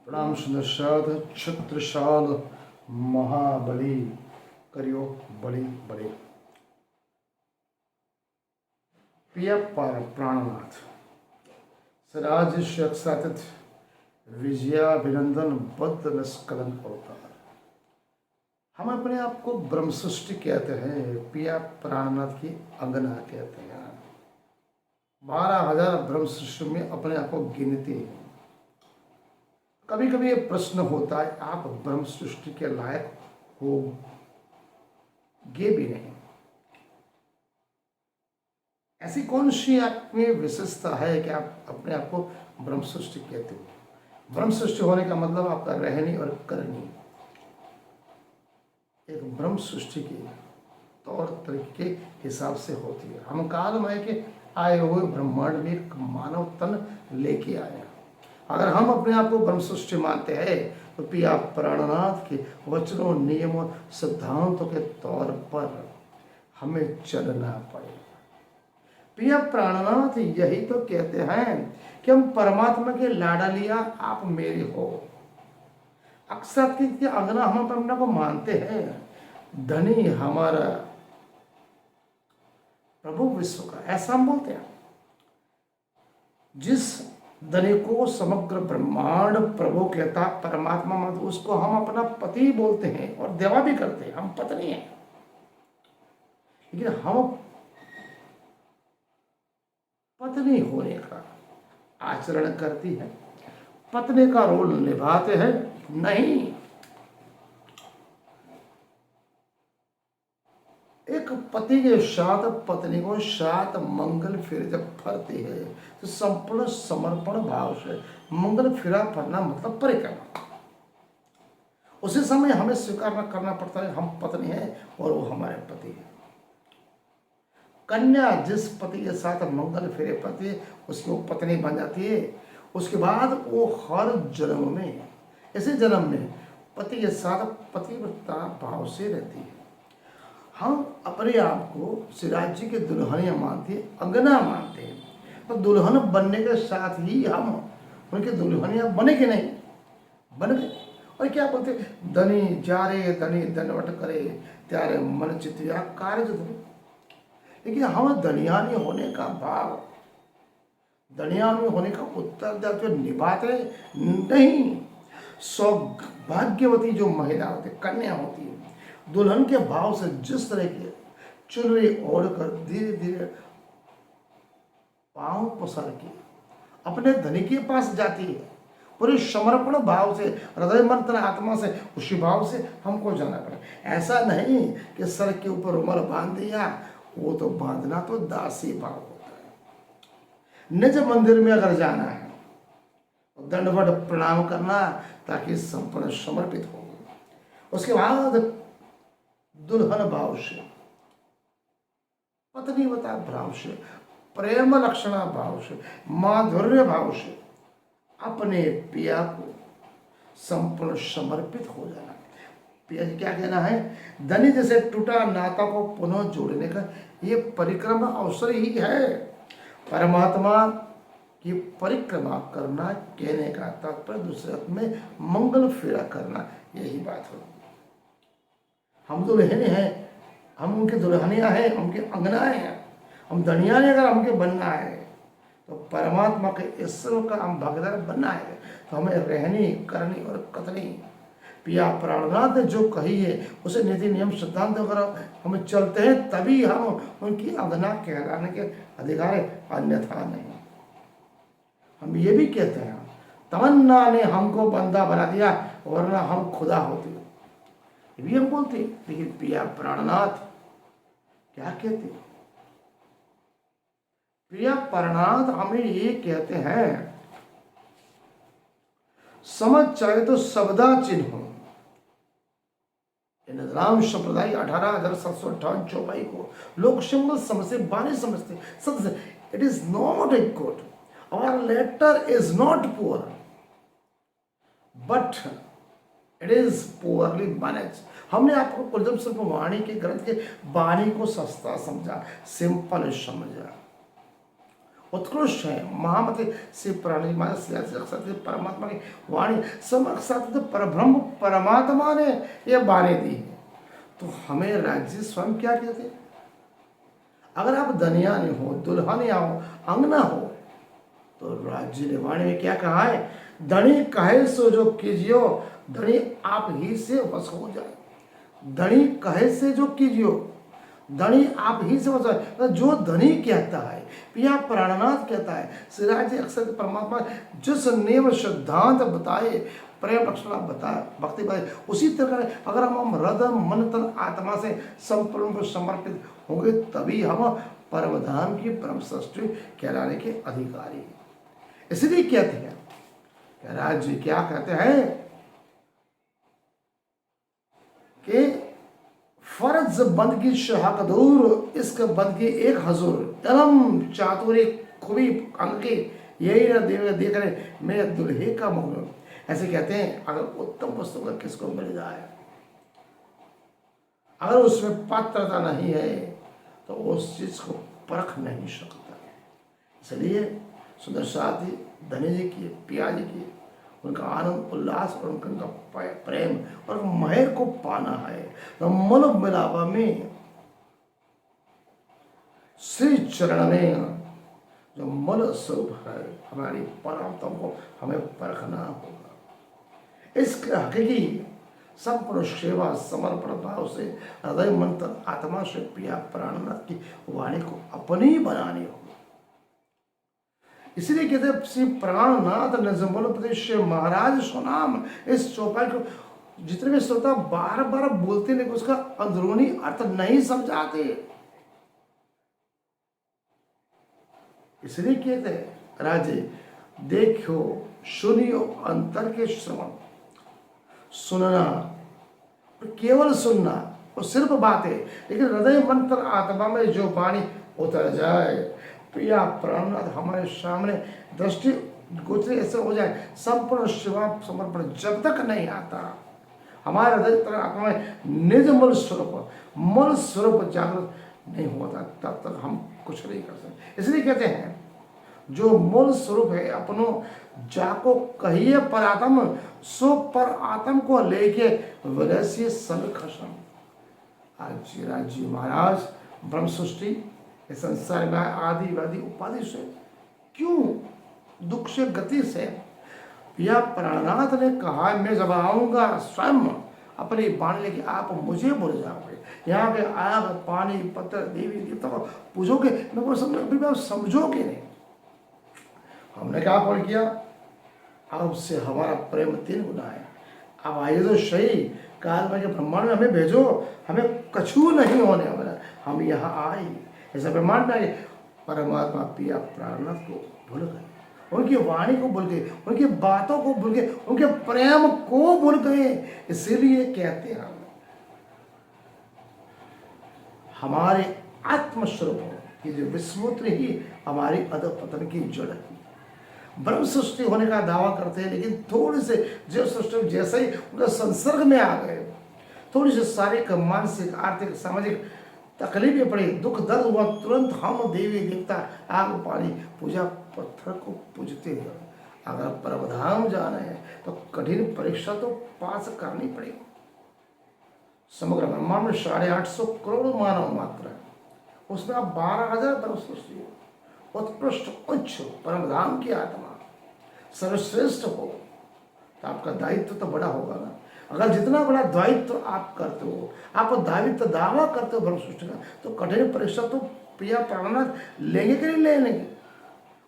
प्रणाम सुदर्शाद छत्रशाल महाबली करियो बड़ी बड़े प्रिय प्राणनाथ सराज शख्सातित विजयाभिनंदन बद्ध निष्कलन अवतार। हम अपने आप को ब्रह्म सृष्टि कहते हैं, पिया प्राणनाथ की अंगना कहते हैं। 12,000 ब्रह्म सृष्टि में अपने आप को गिनते हैं। कभी कभी ये प्रश्न होता है, आप ब्रह्म सृष्टि के लायक होगे भी नहीं। ऐसी कौन सी आप में विशेषता है कि आप अपने आप को ब्रह्म सृष्टि कहते हो? ब्रह्म सृष्टि होने का मतलब आपका रहनी और करनी एक ब्रह्म सृष्टि के तौर तरीके के हिसाब से होती है। हम कालमय के आए हुए ब्रह्मांड में एक मानव तन लेके आए हैं। अगर हम अपने आप को ब्रह्म सृष्टि मानते हैं तो पिया प्राणनाथ के वचनों, नियमों, सिद्धांतों के तौर पर हमें चलना पड़ेगा। पिया प्राणनाथ यही तो कहते हैं कि हम परमात्मा के लाडलिया, आप मेरे हो। अक्सर की अंगना हम अपने को मानते हैं, धनी हमारा प्रभु विश्व का, ऐसा हम बोलते हैं। जिस धनी को समग्र ब्रह्मांड प्रभु कहता, परमात्मा मत, उसको हम अपना पति बोलते हैं और देवा भी करते हैं। हम पत्नी हैं, लेकिन हम पत्नी होने का आचरण करती है, पत्नी का रोल निभाते हैं नहीं। एक पति के साथ पत्नी को साथ मंगल फिर जब फरती है तो संपूर्ण समर्पण भाव से मंगल फिरा फरना मतलब परिक्रमा। उसी समय हमें स्वीकार करना पड़ता है हम पत्नी हैं और वो हमारे पति हैं। कन्या जिस पति के साथ मंगल फिरे पति, उसकी वो पत्नी बन जाती है। उसके बाद वो हर जन्म में, इसी जन्म में पति के साथ पतिव्रता भाव से रहती है। हम अपने आप को सिराज जी के दुल्हनिया मानते हैं, अंगना मानते हैं। तो दुल्हन बनने के साथ ही हम उनके दुल्हनिया बने कि नहीं, बन गए। और क्या बोलते, धनी जारे धनी दंडवट करे त्यारे मन चितिया कार्य धरे। लेकिन हम दनियानी होने का भाव, दनियानी होने का उत्तरदायित्व निभाते नहीं। सौभाग्यवती जो महिला होती, कन्या होती है, दुल्हन के भाव से जिस तरह की चुनरी ओढ़कर धीरे धीरे पांव पसार के अपने धनी के पास जाती है, पूरे समर्पण भाव से, हृदय मन तन आत्मा से, उसी भाव से हमको जाना पड़े। ऐसा नहीं कि सर के ऊपर रुमाल बांध दिया, वो तो बांधना तो दासी भाव होता है। निज मंदिर में अगर जाना है तो दंडवत प्रणाम करना ताकि संपूर्ण समर्पित हो। उसके बाद दुल्हन भाव से, पत्नीवता भाव से, प्रेम लक्षणा भाव से, माधुर्य भाव से अपने पिया को संपूर्ण समर्पित हो जाना। पिया जी क्या कहना है, धनी जैसे टूटा नाता को पुनः जोड़ने का ये परिक्रमा अवसर ही है। परमात्मा की परिक्रमा करना कहने का तात्पर्य दूसरे अर्थ में मंगल फेरा करना, यही बात हो। हम दुल्हन हैं, हम उनके दुल्हनिया हैं, उनके अंगनाएं हैं। हम धनिया ने अगर हमके बनना है तो परमात्मा के ईश्वर का हम भागीदार बनना है, तो हमें रहनी करनी और कतनी पिया प्राणनाथ ने जो कही है उसे नीति नियम सिद्धांत वगैरह हम चलते हैं, तभी हम उनकी अंगना कहलाने के अधिकार है, अन्यथा नहीं। हम ये भी कहते हैं, तमन्ना ने हमको बंदा बना दिया वरना हम खुदा होते, ये भी हम बोलते हैं। लेकिन पिया प्राणनाथ क्या कहते, पिया प्राणनाथ हमें ये कहते हैं, समझ चाहे तो शब्दा चिन्ह हो। राम संप्रदाय 18,758 चौपाई को लोग सिंबल समझते, बानी समझते, सत्य। It is not a good, hour later is not poor, but it is poorly manage. हमने आपको जब सिर्फ वाणी के ग्रंथ के बानी को सस्ता समझा, सिंपल समझा, उत्कृष्ट है। महामति श्री प्राणी महाराज परमात्मा की वाणी समक्षात परब्रह्म परमात्मा ने यह बाणी दी है। तो हमें राज्य स्वयं क्या कहते हैं? अगर आप धनियानी हो, दुल्हनिया हो, अंगना हो, तो राज्य ने वाणी में क्या कहा है? धनी कहे सो जो कीजियो, धनी आप ही से वश हो जाए। धनी कहे से जो कीजियो, धनी आप ही से वश हो जाए। जो धनी कहता है, पिया प्राणनाथ कहता है, श्री राज्य अक्षर परमात्मा जिस नियम सिद्धांत बताए, प्रेम लक्षण बताए, भक्ति बताए, उसी तरह अगर हम हृदय मन तन आत्मा से संपूर्ण को समर्पित होंगे, तभी हम परमधाम की परम सृष्टि कहलाने के अधिकारी हैं। इसलिए कहते हैं राज्य क्या कहते हैं कि फर्ज बंद की शहाक दूर, इसके बंद की एक हजूर, अलम चातुरी खूबी अंके यही ना देख रहे मैं दुल्हे का मुगल। ऐसे कहते हैं अगर उत्तम वस्तु का किसको मिल जाए, अगर उसमें पात्रता नहीं है तो उस चीज को परख नहीं सकता। इसलिए सुंदर साथी धनी जी की, पिया जी की, उनका आनंद उल्लास और उनका प्रेम और महर को पाना है तो मन मिलावा में श्री चरण में जो मन स्वरूप है हमारी परमता को हमें परखना होगा। इसके हकीकी संपूर्ण सेवा समर्पण भाव से हृदय मन तन आत्मा से पिया प्राणनाथ की वाणी को अपनी बनानी होगी। इसलिए कहते हैं श्री प्राणनाथ निजमल प्रदेश महाराज सुनाम। इस चौपाई को जितने भी श्रोता बार बार बोलते लेकिन उसका अंदरूनी अर्थ नहीं समझाते। इसलिए कहते हैं राजे देखो सुनियो अंतर के श्रवण, सुनना केवल सुनना और सिर्फ बातें, लेकिन हृदय मन तन आत्मा में जो वाणी उतर जाए, प्रिया प्राणनाथ हमारे सामने दृष्टि गोचर ऐसे हो जाए, संपूर्ण सेवा समर्पण जब तक नहीं आता हमारे हृदय तन आत्मा में निज मूल स्वरूप मूल स्वरूप जागृत नहीं होता, तब तक हम कुछ नहीं कर सकते। इसलिए कहते हैं जो मूल स्वरूप है अपनों जाको कहिए पर आत्म, सो पर आत्म को लेके विलसी सब खसम। आज राजी महाराज ब्रह्म सृष्टि इस संसार में आदि वादि उपाधि से क्यों दुख से गति से, यह प्राणनाथ ने कहा मैं जब आऊंगा स्वयं अपनी बाणी लेके आप मुझे भूल जाओगे। यहाँ पे आग पानी पत्थर देवी देवता को पूछोगे, मैं वो समझोगे नहीं। हमने क्या बोल किया, अब से हमारा प्रेम 3 गुना है। अब आइए तो सही काल में ब्रह्मांड में हमें भेजो, हमें कछु नहीं होने वाला, हम यहाँ आए ऐसा ब्रह्मांड में परमात्मा पिया प्राणनाथ को भूल गए, उनकी वाणी को भूल गए, उनकी बातों को भूल गए, उनके प्रेम को भूल गए। इसीलिए कहते हैं हमारे आत्मस्वरूप की जो विस्मृति ही हमारी अधपतन की जड़ है। ब्रह्म सृष्टि होने का दावा करते हैं, लेकिन थोड़ी से जीव सृष्टि जैसे ही उनका संसर्ग में आ गए, थोड़ी सी शारीरिक मानसिक आर्थिक सामाजिक तकलीफें पड़ी, दुख दर्द हुआ, तुरंत हम देवी देवता आग पानी पूजा पत्थर को पूजते हैं। अगर परमधाम जाना है तो कठिन परीक्षा तो पास करनी पड़ेगी। समग्र ब्रह्मांड में 850 करोड़ मानव मात्र है, उसमें आप 12,000 ब्रह्म सृष्टि हो, उत्कृष्ट उच्च परमधाम की आत्मा सर्वश्रेष्ठ हो, तो आपका दायित्व तो बड़ा होगा ना। अगर जितना बड़ा दायित्व आप करते हो, आप दायित्व दावा करते हो ब्रह्म सृष्टि का, तो कठिन परीक्षा तो प्रिया प्राणनाथ लेंगे कि नहीं लेंगे।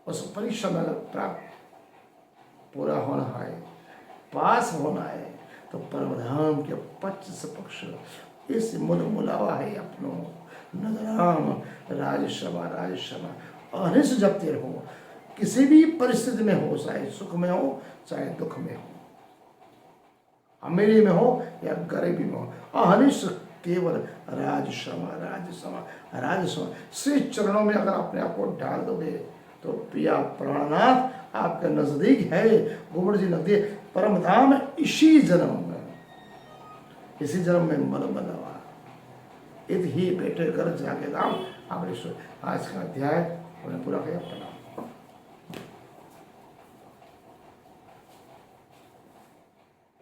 उस परीक्षा में अगर प्राप्त पूरा होना है, पास होना है, तो परमधाम के पक्ष से पक्ष इस मूल मुलावा है अपनों नगराम राज्यसभा अनिश जपते रहो, किसी भी परिस्थिति में हो, चाहे सुख में हो चाहे दुख में हो, अमीरी में हो या गरीबी में हो, अहनिश केवल राजसभा श्री चरणों में अगर अपने आप को डाल दोगे तो प्रिया प्राणनाथ आपके नजदीक है। गोवर्ध जी नजदीक परमधाम इसी जन्म में मन बनवा इत ही बेटे कर जाके दाम। आज का अध्याय हमने पूरा किया।